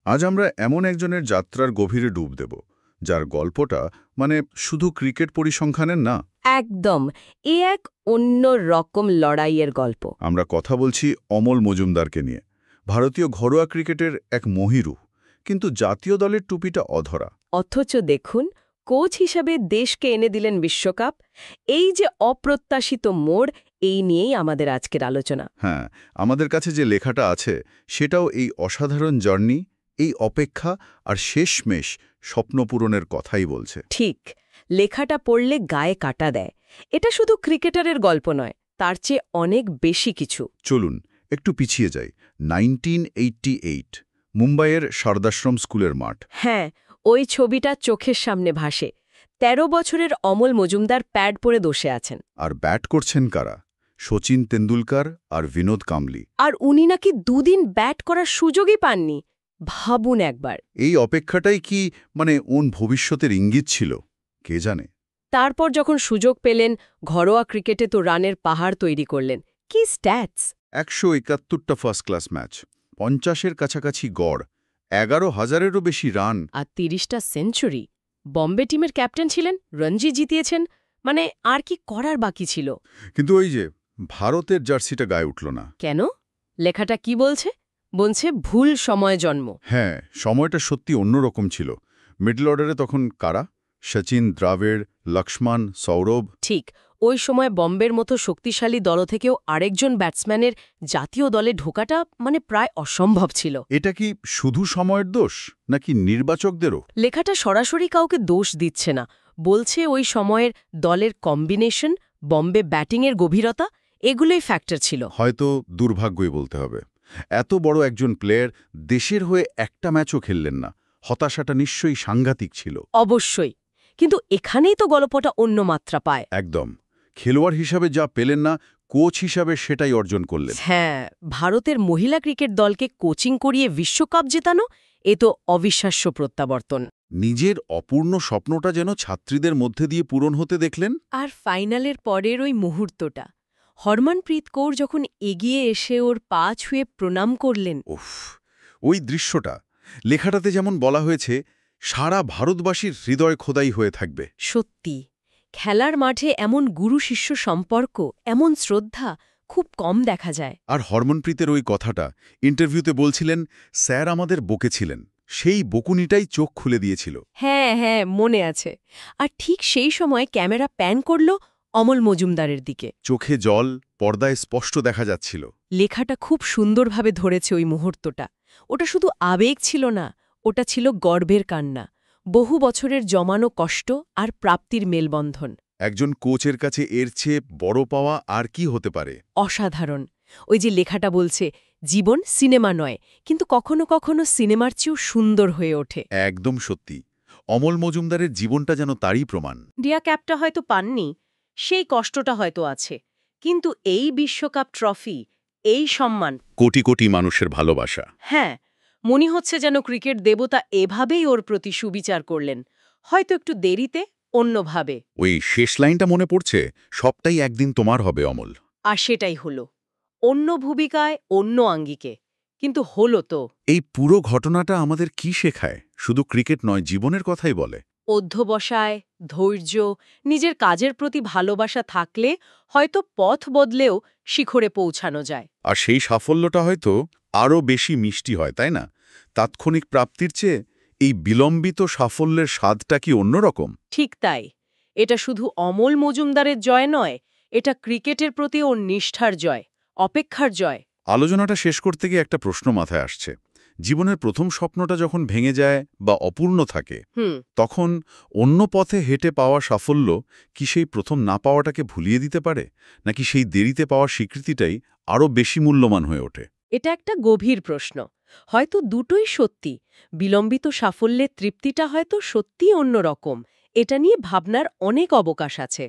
আজ আমরা এমন একজনের যাত্রার গভীরে ডুব দেব, যার গল্পটা শুধু ক্রিকেট পরিসংখ্যানের না। একদম। এ এক অন্য রকম লড়াইয়ের গল্প। আমরা কথা বলছি অমল মজুমদারকে নিয়ে। ভারতীয় ঘরোয়া ক্রিকেটের এক মহিরু, কিন্তু জাতীয় দলের টুপিটা অধরা। অথচ দেখুন, কোচ হিসাবে দেশকে এনে দিলেন বিশ্বকাপ। এই যে অপ্রত্যাশিত মোড়, এই নিয়েই আমাদের আজকের আলোচনা। হ্যাঁ, আমাদের কাছে যে লেখাটা আছে সেটাও এই অসাধারণ জার্নি, এই অপেক্ষা আর শেষমেশ স্বপ্নপূরণের কথাই বলছে। ঠিক, লেখাটা পড়লে গায়ে কাটা দেয়। এটা শুধু ক্রিকেটারের গল্প নয়, তার চেয়ে অনেক বেশি কিছু। চলুন একটু পিছিয়ে যাই। 1988 মুম্বাইয়ের শারদাশ্রম স্কুলের মাঠ। হ্যাঁ, ওই ছবিটা চোখের সামনে ভাসে। ১৩ বছরের অমল মজুমদার প্যাড পরে বসে আছেন। আর ব্যাট করছেন কারা? শচীন তেন্ডুলকর আর বিনোদ কাম্বলি। আর উনি নাকি দুদিন ব্যাট করার সুযোগই পাননি। ভাবুন একবার। এই অপেক্ষাটাই কি ওন ভবিষ্যতের ইঙ্গিত ছিল? কে জানে। তারপর যখন সুযোগ পেলেন, ঘরোয়া ক্রিকেটে তো রানের পাহাড় তৈরি করলেন। কি স্ট্যাটস! ১৭১টা ফার্স্ট ক্লাস ম্যাচ, ৫০-এর কাছাকাছি গড়, ১১,০০০-এরও বেশি রান। আর ৩০টা সেঞ্চুরি। বম্বে টিমের ক্যাপ্টেন ছিলেন, রঞ্জি জিতিয়েছেন। আর কি করার বাকি ছিল? কিন্তু ওই যে ভারতের জার্সিটা গায়ে উঠল না। কেন? লেখাটা কি বলছে? বলছে ভুল সময় জন্ম। হ্যাঁ, সময়টা সত্যি অন্যরকম ছিল। মিডল অর্ডারে তখন কারা? সচিন, দ্রাবিড়, লক্ষ্মণ, সৌরভ। ঠিক, ওই সময় বম্বের মতো শক্তিশালী দল থেকেও আরেকজন ব্যাটসম্যানের জাতীয় দলে ঢোকাটা প্রায় অসম্ভব ছিল। এটা কি শুধু সময়ের দোষ, নাকি নির্বাচকদেরও? লেখাটা সরাসরি কাউকে দোষ দিচ্ছে না, বলছে ওই সময়ের দলের কম্বিনেশন, বম্বে ব্যাটিংয়ের গভীরতা, এগুলোই ফ্যাক্টর ছিল। হয়তো দুর্ভাগ্যই বলতে হবে। এত বড় একজন প্লেয়ার দেশের হয়ে একটা ম্যাচও খেললেন না। হতাশাটা নিশ্চয়ই সাংঘাতিক ছিল। অবশ্যই, কিন্তু এখানেই তো গল্পটা অন্য মাত্রা পায়। একদম। খেলোয়াড় হিসাবে যা পেলেন না, কোচ হিসাবে সেটাই অর্জন করলেন। হ্যাঁ, ভারতের মহিলা ক্রিকেট দলকে কোচিং করিয়ে বিশ্বকাপ জেতানো, এ তো অবিশ্বাস্য প্রত্যাবর্তন। নিজের অপূর্ণ স্বপ্নটা যেন ছাত্রীদের মধ্যে দিয়ে পূরণ হতে দেখলেন। আর ফাইনালের পরের ওই মুহূর্তটা, হরমনপ্রীত কৌর যখন এগিয়ে এসে ওর পা ছুঁয়ে প্রণাম করলেন। উফ, ওই দৃশ্যটা লেখাটাতে যেমন বলা হয়েছে, সারা ভারতবাসীর হৃদয় খোদাই হয়ে থাকবে। সত্যি, খেলার মাঠে এমন গুরু শিষ্য সম্পর্ক, এমন শ্রদ্ধা খুব কম দেখা যায়। আর হরমনপ্রীতের ওই কথাটা ইন্টারভিউতে বলছিলেন, স্যার আমাদের বকেছিলেন, সেই বকুনিটাই চোখ খুলে দিয়েছিল। হ্যাঁ হ্যাঁ, মনে আছে। আর ঠিক সেই সময় ক্যামেরা প্যান করল অমল মজুমদারের দিকে। চোখে জল, পর্দায় স্পষ্ট দেখা যাচ্ছিল। লেখাটা খুব সুন্দরভাবে ধরেছে ওই মুহূর্তটা। ওটা শুধু আবেগ ছিল না, ওটা ছিল গর্বের কান্না, বহু বছরের জমানো কষ্ট আর প্রাপ্তির মেলবন্ধন। একজন কোচের কাছে এর চেয়ে বড় পাওয়া আর কি হতে পারে? অসাধারণ। ওই যে লেখাটা বলছে, জীবন সিনেমা নয়, কিন্তু কখনো কখনো সিনেমার চেয়েও সুন্দর হয়ে ওঠে। একদম সত্যি। অমল মজুমদারের জীবনটা যেন তারই প্রমাণ। ইন্ডিয়া ক্যাপটা হয়তো পাননি, সেই কষ্টটা হয়তো আছে, কিন্তু এই বিশ্বকাপ ট্রফি, এই সম্মান, কোটি কোটি মানুষের ভালোবাসা। হ্যাঁ, মনে হচ্ছে যেন ক্রিকেট দেবতা এভাবেই ওর প্রতি সুবিচার করলেন, হয়তো একটু দেরিতে, অন্যভাবে। ওই শেষ লাইনটা মনে পড়ছে, সবটাই একদিন তোমার হবে অমল। আর সেটাই হলো, অন্য ভূমিকায়, অন্য আঙ্গিকে, কিন্তু হলো তো। এই পুরো ঘটনাটা আমাদের কি শেখায়? শুধু ক্রিকেট নয়, জীবনের কথাই বলে। অধ্যবসায়, ধৈর্য, নিজের কাজের প্রতি ভালোবাসা থাকলে হয়তো পথ বদলেও শিখরে পৌঁছানো যায়। আর সেই সাফল্যটা হয়তো আরও বেশি মিষ্টি হয়, তাই না? তাৎক্ষণিক প্রাপ্তির চেয়ে এই বিলম্বিত সাফল্যের স্বাদটা কি অন্যরকম? ঠিক তাই, এটা শুধু অমল মজুমদারের জয় নয়, এটা ক্রিকেটের প্রতি ওর নিষ্ঠার জয়, অপেক্ষার জয়। আলোচনাটা শেষ করতে গিয়ে একটা প্রশ্ন মাথায় আসছে। জীবনের প্রথম স্বপ্নটা যখন ভেঙে যায় বা অপূর্ণ থাকে, তখন অন্য পথে হেঁটে পাওয়া সাফল্য কি সেই প্রথম না পাওয়াটাকে ভুলিয়ে দিতে পারে, নাকি সেই দেরিতে পাওয়া স্বীকৃতিটাই আরও বেশি মূল্যবান হয়ে ওঠে? এটা একটা গভীর প্রশ্ন। হয়তো দুটোই সত্যি। বিলম্বিত সাফল্যের তৃপ্তিটা হয়তো সত্যিই অন্যরকম। এটা নিয়ে ভাবনার অনেক অবকাশ আছে।